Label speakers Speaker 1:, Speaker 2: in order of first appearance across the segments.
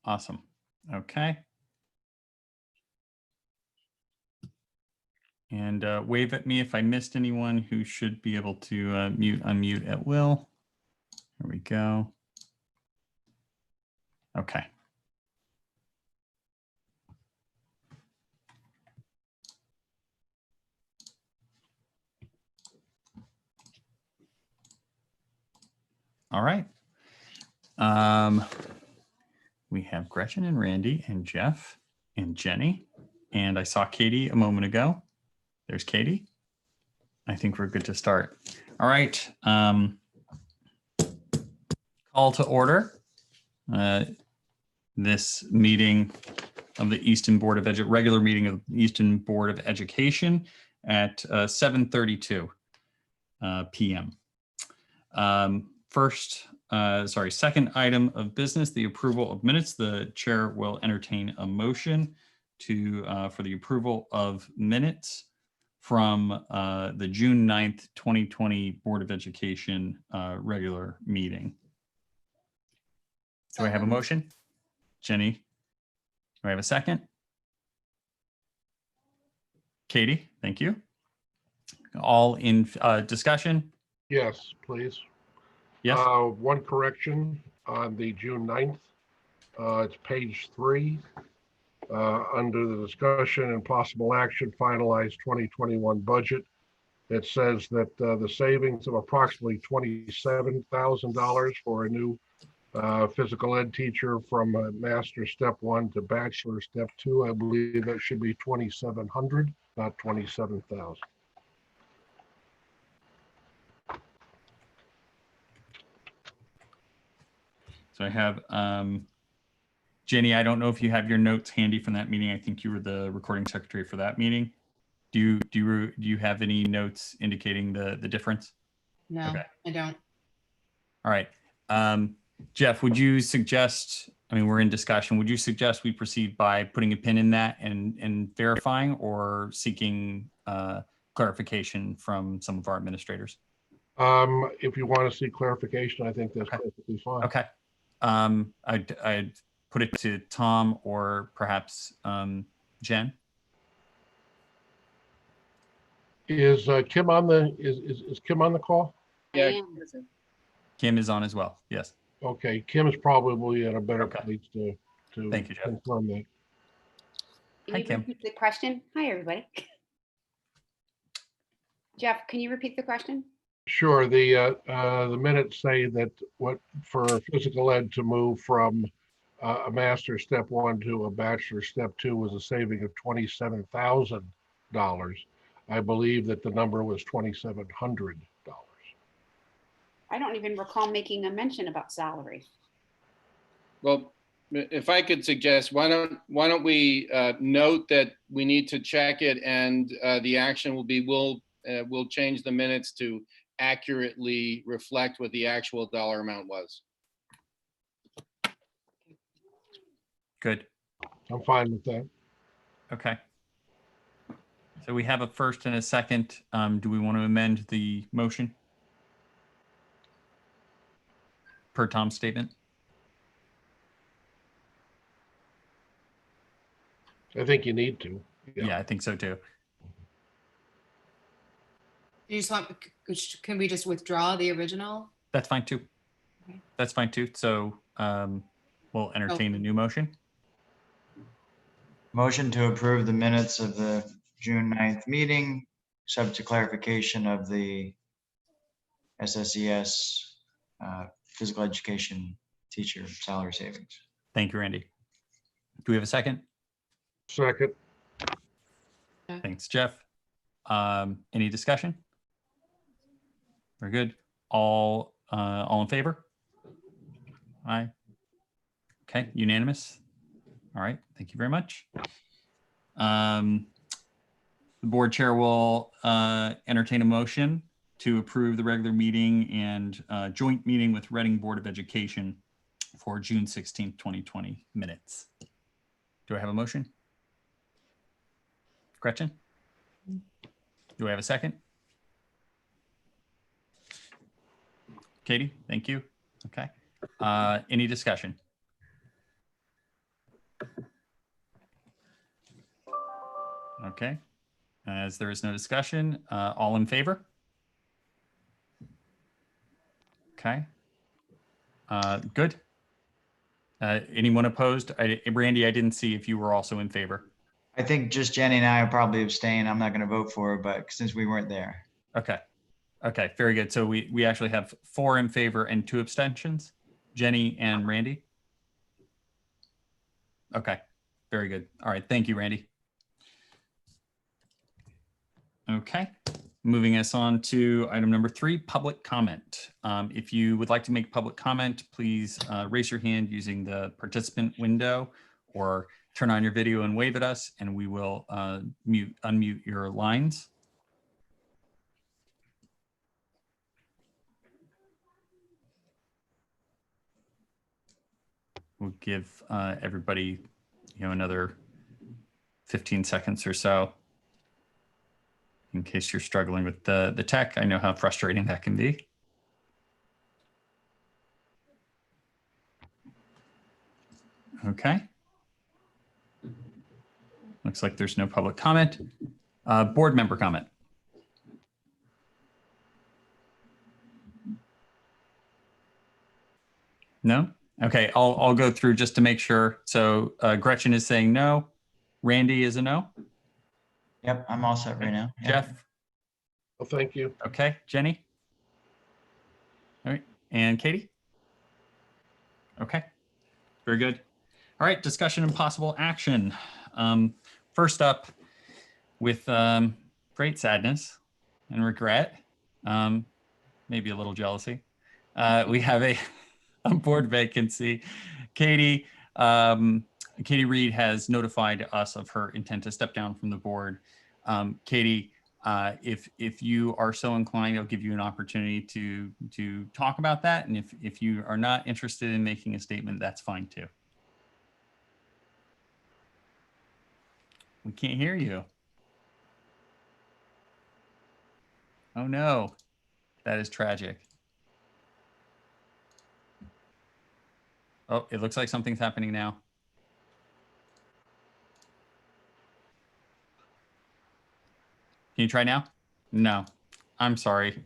Speaker 1: Awesome. Okay. And wave at me if I missed anyone who should be able to mute, unmute at will. There we go. Okay. All right. We have Gretchen and Randy and Jeff and Jenny. And I saw Katie a moment ago. There's Katie. I think we're good to start. All right. Call to order. This meeting of the Easton Board of regular meeting of Easton Board of Education at 7:32 p.m. Second item of business, the approval of minutes. The chair will entertain a motion for the approval of minutes from the June 9th, 2020 Board of Education regular meeting. Do I have a motion? Jenny, do I have a second? Katie, thank you. All in discussion?
Speaker 2: Yes, please.
Speaker 1: Yes.
Speaker 2: One correction on the June 9th. It's page 3. Under the discussion and possible action, finalize 2021 budget. It says that the savings of approximately $27,000 for a new physical ed teacher from master step 1 to bachelor step 2. I believe that should be 2,700, not 27,000.
Speaker 1: So I have Jenny, I don't know if you have your notes handy from that meeting. I think you were the recording secretary for that meeting. Do you have any notes indicating the difference?
Speaker 3: No, okay. I don't.
Speaker 1: All right. Jeff, would you suggest, I mean, we're in discussion, would you suggest we proceed by putting a pin in that and verifying, or seeking clarification from some of our administrators?
Speaker 2: If you want to see clarification, I think that's perfectly fine.
Speaker 1: Okay. I'd put it to Tom or perhaps Jen.
Speaker 2: Is Kim on the is Kim on the call?
Speaker 3: Yeah,
Speaker 1: Kim is on as well. Yes.
Speaker 2: Okay, Kim is probably in a better place to
Speaker 1: Thank you, Jeff.
Speaker 2: confirm that.
Speaker 3: Can you repeat the question? Hi, everybody. Jeff, can you repeat the question?
Speaker 2: Sure. The minutes say that for physical ed to move from a master step 1 to a bachelor step 2 was a saving of $27,000. I believe that the number was $2,700.
Speaker 3: I don't even recall making a mention about salary.
Speaker 4: Well, if I could suggest, why don't we note that we need to check it, and the action will be we'll change the minutes to accurately reflect what the actual dollar amount was.
Speaker 1: Good.
Speaker 2: I'm fine with that.
Speaker 1: Okay. So we have a first and a second. Do we want to amend the motion per Tom's statement?
Speaker 2: I think you need to.
Speaker 1: Yeah, I think so too.
Speaker 5: You just want, can we just withdraw the original?
Speaker 1: That's fine too.
Speaker 5: Okay.
Speaker 1: That's fine too. So we'll entertain a new motion.
Speaker 6: Motion to approve the minutes of the June 9th meeting, subject to clarification of the SSES physical education teacher salary savings.
Speaker 1: Thank you, Randy. Do we have a second?
Speaker 2: Second.
Speaker 1: Thanks, Jeff. Any discussion? Very good. All in favor? Aye. Okay, unanimous. All right, thank you very much. The board chair will entertain a motion to approve the regular meeting and joint meeting with Reading Board of Education for June 16th, 2020 minutes. Do I have a motion? Gretchen? Do I have a second? Katie, thank you. Okay. Any discussion? Okay. As there is no discussion, all in favor? Okay. Good. Anyone opposed? Randy, I didn't see if you were also in favor.
Speaker 6: I think just Jenny and I will probably abstain. I'm not going to vote for her, but since we weren't there.
Speaker 1: Okay. Okay, very good. So we actually have 4 in favor and 2 abstentions. Jenny and Randy? Okay, very good. All right, thank you, Randy. Okay, moving us on to item number 3, public comment. If you would like to make public comment, please raise your hand using the participant window or turn on your video and wave at us, and we will unmute your lines. We'll give everybody, another 15 seconds or so in case you're struggling with the tech. I know how frustrating that can be. Okay. Looks like there's no public comment. Board member comment. No? Okay, I'll go through just to make sure. So Gretchen is saying no. Randy is a no.
Speaker 6: Yep, I'm all set right now. Yep.
Speaker 1: Jeff?
Speaker 2: Well, thank you.
Speaker 1: Okay, Jenny? All right, and Katie? Okay, very good. All right, discussion and possible action. First up, with great sadness and regret, maybe a little jealousy, we have a board vacancy. Katie Reed has notified us of her intent to step down from the board. Katie, if you are so inclined, I'll give you an opportunity to talk about that. And if you are not interested in making a statement, that's fine too. We can't hear you. Oh no, that is tragic. Oh, it looks like something's happening now. Can you try now? No, I'm sorry.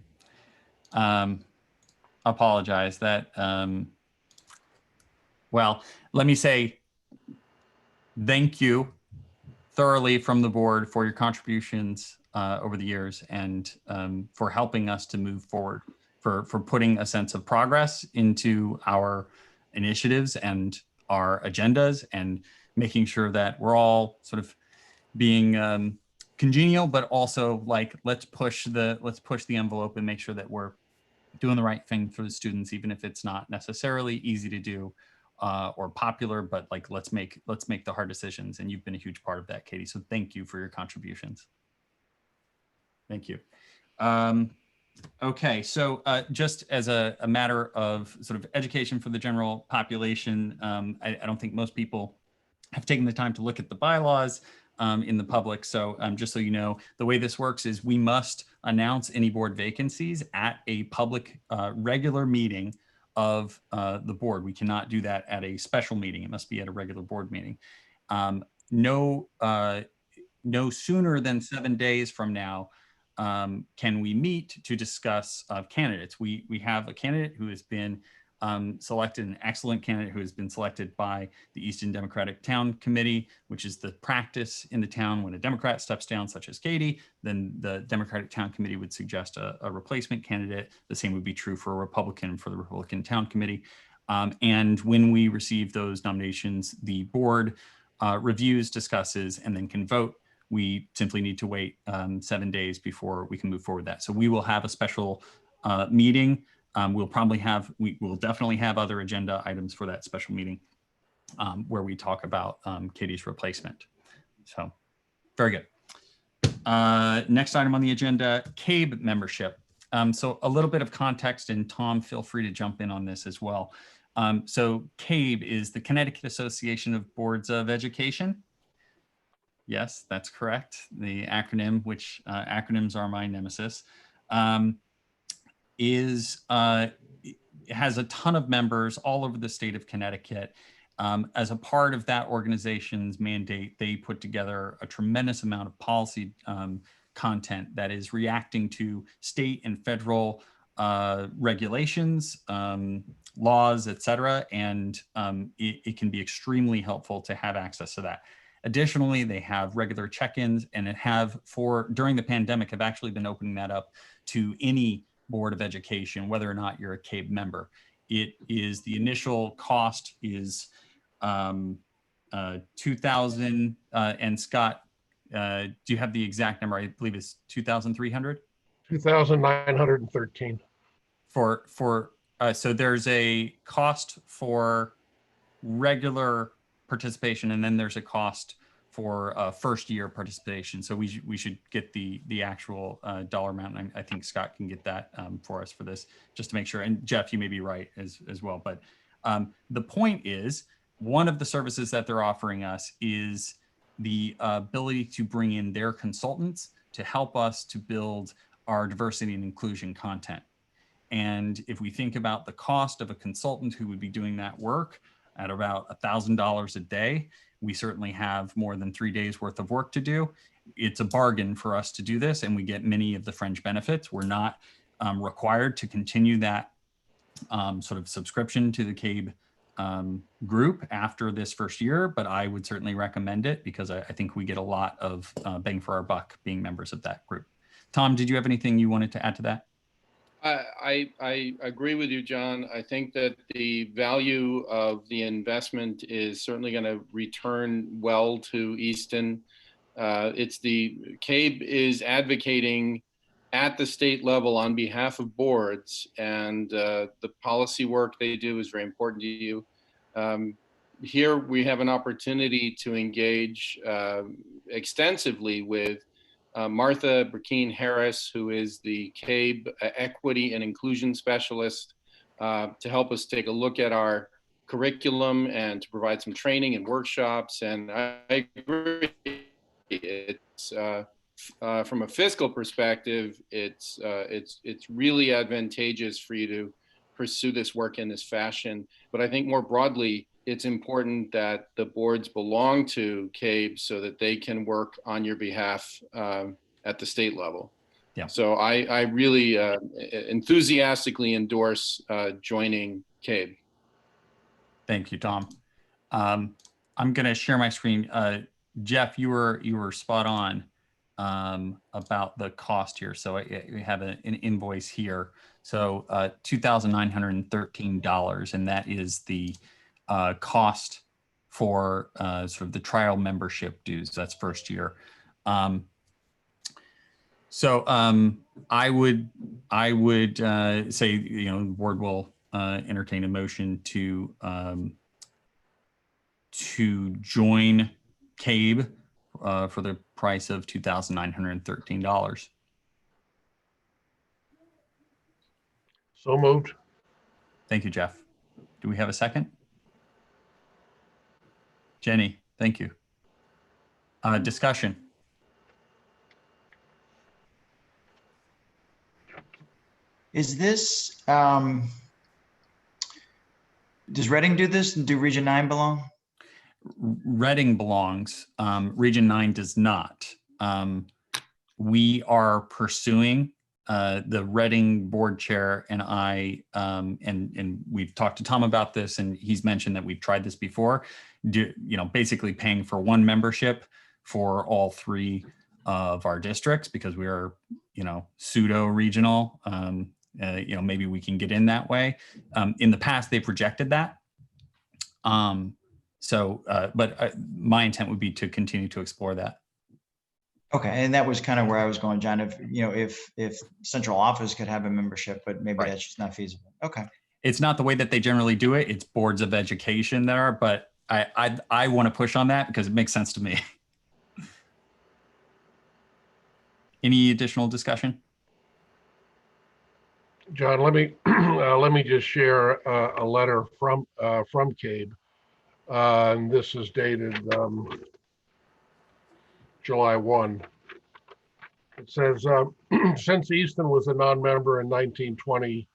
Speaker 1: Apologize that, well, let me say thank you thoroughly from the board for your contributions over the years and for helping us to move forward, for putting a sense of progress into our initiatives and our agendas and making sure that we're all sort of being congenial, but also like, let's push the envelope and make sure that we're doing the right thing for the students, even if it's not necessarily easy to do or popular, but like, let's make the hard decisions. And you've been a huge part of that, Katie. So thank you for your contributions. Thank you. Okay, so just as a matter of sort of education for the general population, I don't think most people have taken the time to look at the bylaws in the public. So just so you know, the way this works is we must announce any board vacancies at a public regular meeting of the board. We cannot do that at a special meeting. It must be at a regular board meeting. No sooner than 7 days from now can we meet to discuss candidates. We have a candidate who has been selected, an excellent candidate who has been selected by the Easton Democratic Town Committee, which is the practice in the town. When a Democrat steps down, such as Katie, then the Democratic Town Committee would suggest a replacement candidate. The same would be true for a Republican for the Republican Town Committee. And when we receive those nominations, the board reviews, discusses, and then can vote. We simply need to wait 7 days before we can move forward with that. So we will have a special meeting. We will definitely have other agenda items for that special meeting where we talk about Katie's replacement. So very good. Next item on the agenda, CABE membership. So a little bit of context, and Tom, feel free to jump in on this as well. So CABE is the Connecticut Association of Boards of Education. Yes, that's correct. The acronym, which acronyms are my nemesis, has a ton of members all over the state of Connecticut. As a part of that organization's mandate, they put together a tremendous amount of policy content that is reacting to state and federal regulations, laws, et cetera, and it can be extremely helpful to have access to that. Additionally, they have regular check-ins, and during the pandemic, have actually been opening that up to any Board of Education, whether or not you're a CABE member. The initial cost is 2,000, and Scott, do you have the exact number? I believe it's 2,300?
Speaker 2: 2,913.
Speaker 1: So there's a cost for regular participation, and then there's a cost for first year participation. So we should get the actual dollar amount, and I think Scott can get that for us for this, just to make sure. And Jeff, you may be right as well. But the point is, one of the services that they're offering us is the ability to bring in their consultants to help us to build our diversity and inclusion content. And if we think about the cost of a consultant who would be doing that work at about $1,000 a day, we certainly have more than 3 days worth of work to do. It's a bargain for us to do this, and we get many of the fringe benefits. We're not required to continue that sort of subscription to the CABE group after this first year, but I would certainly recommend it because I think we get a lot of bang for our buck being members of that group. Tom, did you have anything you wanted to add to that?
Speaker 4: I agree with you, John. I think that the value of the investment is certainly going to return well to Easton. CABE is advocating at the state level on behalf of boards, and the policy work they do is very important to you. Here we have an opportunity to engage extensively with Martha Burkeen Harris, who is the CABE Equity and Inclusion Specialist, to help us take a look at our curriculum and to provide some training and workshops. And I agree, it's from a fiscal perspective, it's really advantageous for you to pursue this work in this fashion. But I think more broadly, it's important that the boards belong to CABE so that they can work on your behalf at the state level.
Speaker 1: Yeah.
Speaker 4: So I really enthusiastically endorse joining CABE.
Speaker 1: Thank you, Tom. I'm going to share my screen. Jeff, you were spot on about the cost here. So we have an invoice here. So $2,913, and that is the cost for sort of the trial membership dues. That's first year. I would say, the board will entertain a motion to join CABE for the price of $2,913.
Speaker 2: So moved.
Speaker 1: Thank you, Jeff. Do we have a second? Jenny, thank you. Discussion.
Speaker 6: Is this, does Reading do this? Do Region 9 belong?
Speaker 1: Reading belongs. Region 9 does not. We are pursuing the Reading board chair and I, and we've talked to Tom about this, and he's mentioned that we've tried this before. Basically paying for one membership for all three of our districts because we are, pseudo regional. Maybe we can get in that way. In the past, they've rejected that. But my intent would be to continue to explore that.
Speaker 6: Okay, and that was kind of where I was going, John. If central office could have a membership, but maybe
Speaker 1: Right.
Speaker 6: That's just not feasible. Okay.
Speaker 1: It's not the way that they generally do it. It's boards of education that are, but I want to push on that because it makes sense to me. Any additional discussion?
Speaker 2: John, let me just share a letter from CABE. And this is dated July 1. It says, since Easton was a non-member in 1920,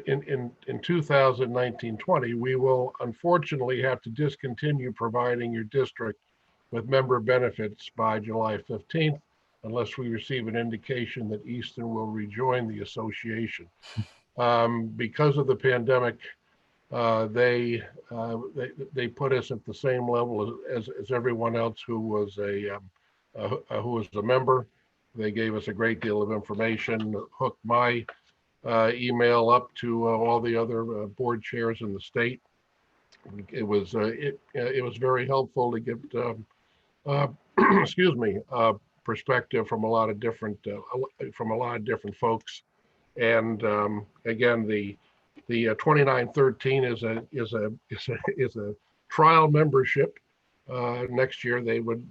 Speaker 2: in 2019-20, we will unfortunately have to discontinue providing your district with member benefits by July 15th, unless we receive an indication that Easton will rejoin the association. Because of the pandemic, they put us at the same level as everyone else who was a member. They gave us a great deal of information, hooked my email up to all the other board chairs in the state. It was very helpful to get excuse me, perspective from a lot of different folks. And again, the 2913 is a trial membership. Next year they would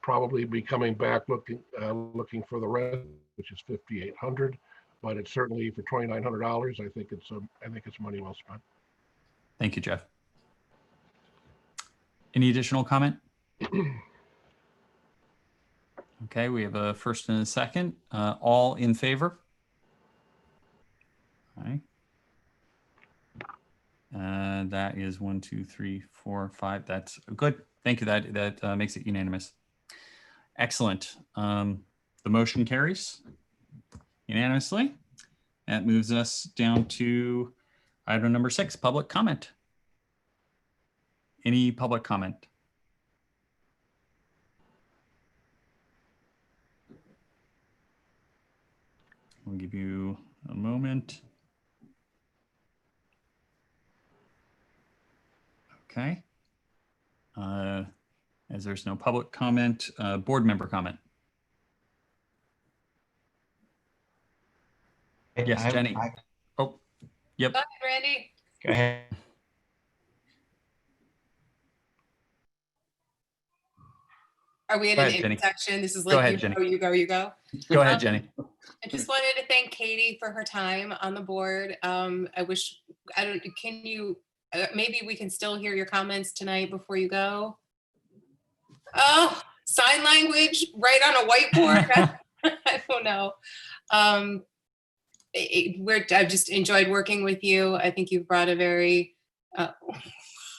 Speaker 2: probably be coming back looking for the rest, which is 5,800. But it's certainly for $2,900. I think it's money well spent.
Speaker 1: Thank you, Jeff. Any additional comment? Okay, we have a first and a second. All in favor? All right. That is 1, 2, 3, 4, 5. That's good. Thank you. That makes it unanimous. Excellent. The motion carries unanimously. That moves us down to item number 6, public comment. Any public comment? I'll give you a moment. Okay. As there's no public comment, board member comment. Yes, Jenny. Oh, yep.
Speaker 5: Go ahead, Randy.
Speaker 6: Go ahead.
Speaker 5: Are we in
Speaker 1: Go
Speaker 5: an
Speaker 1: ahead, Jenny.
Speaker 5: intersection? This is
Speaker 1: Go
Speaker 5: like
Speaker 1: ahead,
Speaker 5: you
Speaker 1: Jenny.
Speaker 5: go, you go, you go.
Speaker 1: Go ahead, Jenny.
Speaker 5: I just wanted to thank Katie for her time on the board. Can you, maybe we can still hear your comments tonight before you go? Oh, sign language right on a whiteboard? I don't know. I've just enjoyed working with you. I think you've brought a very, I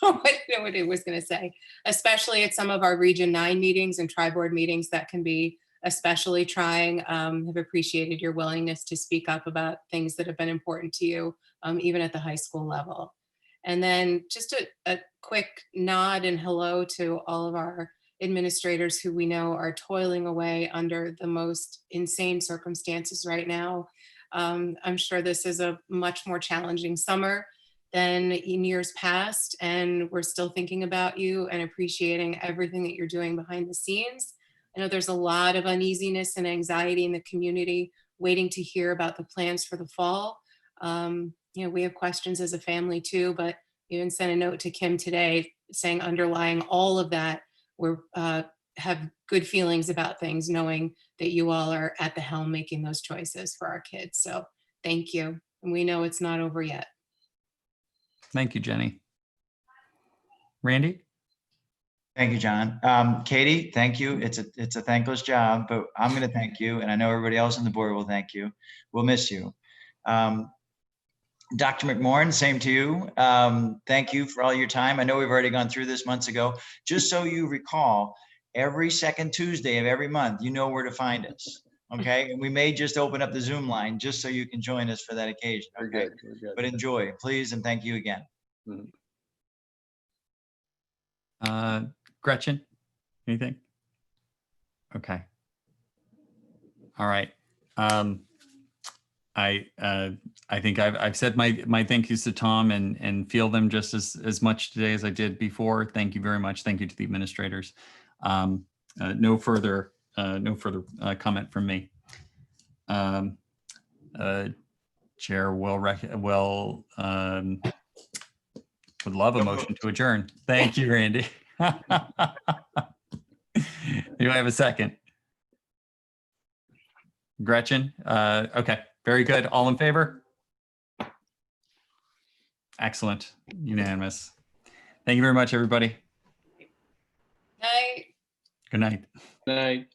Speaker 5: don't know what I was going to say, especially at some of our Region 9 meetings and tri-board meetings that can be especially trying. Have appreciated your willingness to speak up about things that have been important to you, even at the high school level. And then just a quick nod and hello to all of our administrators who we know are toiling away under the most insane circumstances right now. I'm sure this is a much more challenging summer than in years past, and we're still thinking about you and appreciating everything that you're doing behind the scenes. I know there's a lot of uneasiness and anxiety in the community waiting to hear about the plans for the fall. We have questions as a family too, but even sent a note to Kim today saying underlying all of that, we're have good feelings about things, knowing that you all are at the helm making those choices for our kids. So thank you. And we know it's not over yet.
Speaker 1: Thank you, Jenny. Randy?
Speaker 6: Thank you, John. Katie, thank you. It's a thankless job, but I'm going to thank you. And I know everybody else on the board will thank you. We'll miss you. Dr. McMorrin, same to you. Thank you for all your time. I know we've already gone through this months ago. Just so you recall, every second Tuesday of every month, you know where to find us. Okay. And we may just open up the Zoom line just so you can join us for that occasion. Okay.
Speaker 4: We're good.
Speaker 6: But enjoy, please. And thank you again.
Speaker 1: Gretchen, anything? Okay. All right. I think I've said my thank yous to Tom and feel them just as much today as I did before. Thank you very much. Thank you to the administrators. No further comment from me. Chair will would love a motion to adjourn. Thank you, Randy. Do I have a second? Gretchen? Okay, very good. All in favor? Excellent. Unanimous. Thank you very much, everybody.
Speaker 5: Night.
Speaker 1: Good night.
Speaker 4: Night.